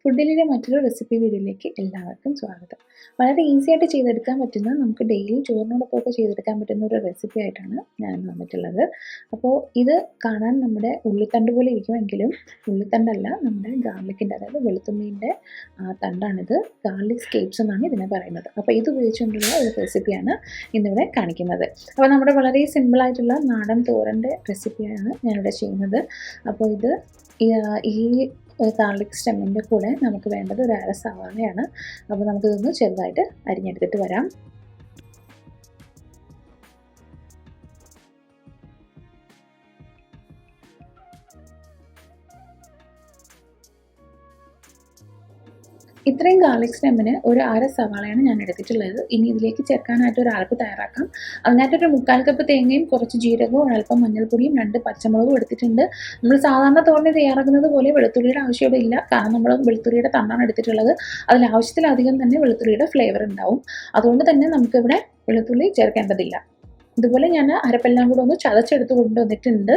ഫുഡിലെ മറ്റൊരു റെസിപ്പി വീഡിയോയിലേക്ക് എല്ലാവർക്കും സ്വാഗതം. വളരെ ഈസി ആയിട്ട് ചെയ്തെടുക്കാൻ പറ്റുന്ന, നമുക്ക് ഡെയിലി ചോറിനോടൊപ്പമൊക്കെ ചെയ്തെടുക്കാൻ പറ്റുന്ന ഒരു റെസിപ്പി ആയിട്ടാണ് ഞാൻ വന്നിട്ടുള്ളത്. അപ്പോൾ ഇത് കാണാൻ നമ്മുടെ ഉള്ളിത്തണ്ട് പോലെ ഇരിക്കുമെങ്കിലും ഉള്ളിത്തണ്ടല്ല, നമ്മുടെ ഗാർലിക്കിൻ്റെ, അതായത് വെളുത്തുള്ളിൻ്റെ തണ്ടാണിത്. ഗാർലിക് സ്കേപ്സ് എന്നാണ് ഇതിനെ പറയുന്നത്. അപ്പോൾ ഇത് ഉപയോഗിച്ചുകൊണ്ടുള്ള ഒരു റെസിപ്പിയാണ് ഇന്നിവിടെ കാണിക്കുന്നത്. അപ്പോൾ നമ്മുടെ വളരെ സിമ്പിളായിട്ടുള്ള നാടൻ തോരൻ്റെ റെസിപ്പിയാണ് ഞാനിവിടെ ചെയ്യുന്നത്. അപ്പോൾ ഇത് ഈ ഗാർലിക് സ്റ്റെമ്മിൻ്റെ കൂടെ നമുക്ക് വേണ്ടത് ഒരു അര സവാളയാണ്. അപ്പോൾ നമുക്കിതൊന്ന് ചെറുതായിട്ട് അരിഞ്ഞെടുത്തിട്ട് വരാം. ഇത്രയും ഗാർലിക് സ്റ്റെമ്മിന് ഒരു അര സവാളയാണ് ഞാൻ എടുത്തിട്ടുള്ളത്. ഇനി ഇതിലേക്ക് ചേർക്കാനായിട്ട് ഒരു അരപ്പ് തയ്യാറാക്കാം. അതിനായിട്ടൊരു 1/4 കപ്പ് തേങ്ങയും കുറച്ച് ജീരകവും അല്പം മഞ്ഞൾപ്പൊടിയും 2 പച്ചമുളകും എടുത്തിട്ടുണ്ട്. നമ്മൾ സാധാരണ തോരൻ തയ്യാറാക്കുന്നത് പോലെ വെളുത്തുള്ളിയുടെ ആവശ്യം ഇല്ല, കാരണം നമ്മൾ വെളുത്തുള്ളിയുടെ തണ്ടാണ് എടുത്തിട്ടുള്ളത്. അതിൽ ആവശ്യത്തിലധികം തന്നെ വെളുത്തുള്ളിയുടെ ഫ്ലേവർ ഉണ്ടാവും. അതുകൊണ്ട് തന്നെ നമുക്കിവിടെ വെളുത്തുള്ളി ചേർക്കേണ്ടതില്ല. ഇതുപോലെ ഞാൻ അരപ്പെല്ലാം കൂടെ ഒന്ന് ചതച്ചെടുത്ത് കൊണ്ടുവന്നിട്ടുണ്ട്.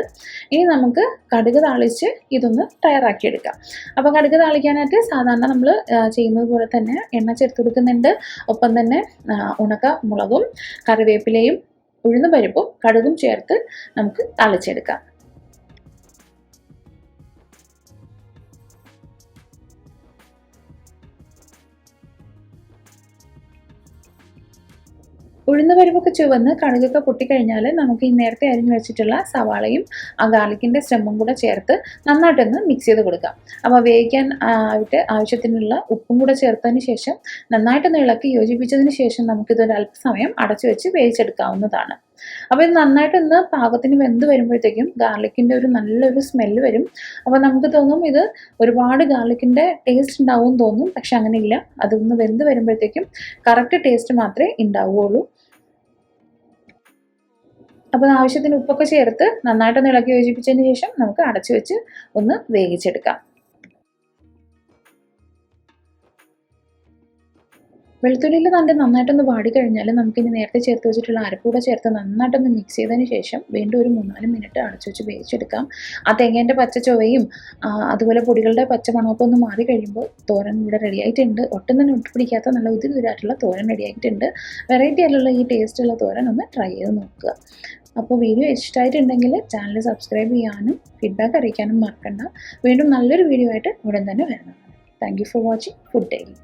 ഇനി നമുക്ക് കടുക് താളിച്ച് ഇതൊന്ന് തയ്യാറാക്കിയെടുക്കാം. അപ്പോൾ കടുക് താളിക്കാനായിട്ട് സാധാരണ നമ്മൾ ചെയ്യുന്നത് പോലെ തന്നെ എണ്ണ ചേർത്ത് കൊടുക്കുന്നുണ്ട്. ഒപ്പം തന്നെ ഉണക്ക മുളകും കറിവേപ്പിലയും ഉഴുന്ന് പരിപ്പും കടുകും ചേർത്ത് നമുക്ക് താളിച്ചെടുക്കാം. ഉഴുന്ന് പരിപ്പൊക്കെ ചുവന്ന് കടുകൊക്കെ പൊട്ടിക്കഴിഞ്ഞാൽ നമുക്ക് ഈ നേരത്തെ അരിഞ്ഞു വെച്ചിട്ടുള്ള സവാളയും ആ ഗാർലിക്കിൻ്റെ സ്റ്റെമ്മും കൂടെ ചേർത്ത് നന്നായിട്ടൊന്ന് മിക്സ് ചെയ്ത് കൊടുക്കാം. അപ്പോൾ വേവിക്കാൻ ആയിട്ട് ആവശ്യത്തിനുള്ള ഉപ്പും കൂടെ ചേർത്തതിന് ശേഷം നന്നായിട്ടൊന്ന് ഇളക്കി യോജിപ്പിച്ചതിന് ശേഷം നമുക്കിതൊരു അല്പസമയം അടച്ചു വെച്ച് വേവിച്ചെടുക്കാവുന്നതാണ്. അപ്പോൾ ഇത് നന്നായിട്ടൊന്ന് പാകത്തിന് വെന്ത് വരുമ്പോഴത്തേക്കും ഗാർലിക്കിൻ്റെ ഒരു നല്ലൊരു സ്മെല്ല് വരും. അപ്പോൾ നമുക്ക് തോന്നും ഇത് ഒരുപാട് ഗാർലിക്കിൻ്റെ ടേസ്റ്റ് ഉണ്ടാവും തോന്നും, പക്ഷെ അങ്ങനെയില്ല. അതൊന്ന് വെന്ത് വരുമ്പോഴത്തേക്കും കറക്റ്റ് ടേസ്റ്റ് മാത്രമേ ഉണ്ടാവുകയുള്ളൂ. അപ്പോൾ ആവശ്യത്തിന് ഉപ്പൊക്കെ ചേർത്ത് നന്നായിട്ടൊന്ന് ഇളക്കി യോജിപ്പിച്ചതിന് ശേഷം നമുക്ക് അടച്ചു വെച്ച് ഒന്ന് വേവിച്ചെടുക്കാം. വെളുത്തുള്ളിയിൽ തണ്ട് നന്നായിട്ടൊന്ന് വാടിക്കഴിഞ്ഞാൽ നമുക്കിനി നേരത്തെ ചേർത്ത് വെച്ചിട്ടുള്ള അരപ്പൂടെ ചേർത്ത് നന്നായിട്ടൊന്ന് മിക്സ് ചെയ്തതിന് ശേഷം വീണ്ടും ഒരു 3-4 മിനിറ്റ് അടച്ചു വെച്ച് വേവിച്ചെടുക്കാം. ആ തേങ്ങേൻ്റെ പച്ച ചുവയും അതുപോലെ പൊടികളുടെ പച്ച മണമൊക്കെ ഒന്ന് മാറി കഴിയുമ്പോൾ തോരൻ ഇവിടെ റെഡി ആയിട്ടുണ്ട്. ഒട്ടും തന്നെ ഒട്ടുപിടിക്കാത്ത നല്ല ഉതിരായിട്ടുള്ള തോരൻ റെഡി ആയിട്ടുണ്ട്. വെറൈറ്റി ആയിട്ടുള്ള ഈ ടേസ്റ്റുള്ള തോരൻ ഒന്ന് ട്രൈ ചെയ്ത് നോക്കുക. അപ്പോൾ വീഡിയോ ഇഷ്ടമായിട്ടുണ്ടെങ്കിൽ ചാനൽ സബ്സ്ക്രൈബ് ചെയ്യാനും ഫീഡ്ബാക്ക് അറിയിക്കാനും മറക്കണ്ട. വീണ്ടും നല്ലൊരു വീഡിയോ ആയിട്ട് ഉടൻ തന്നെ വരുന്നതാണ്. Thank you for watching food daily.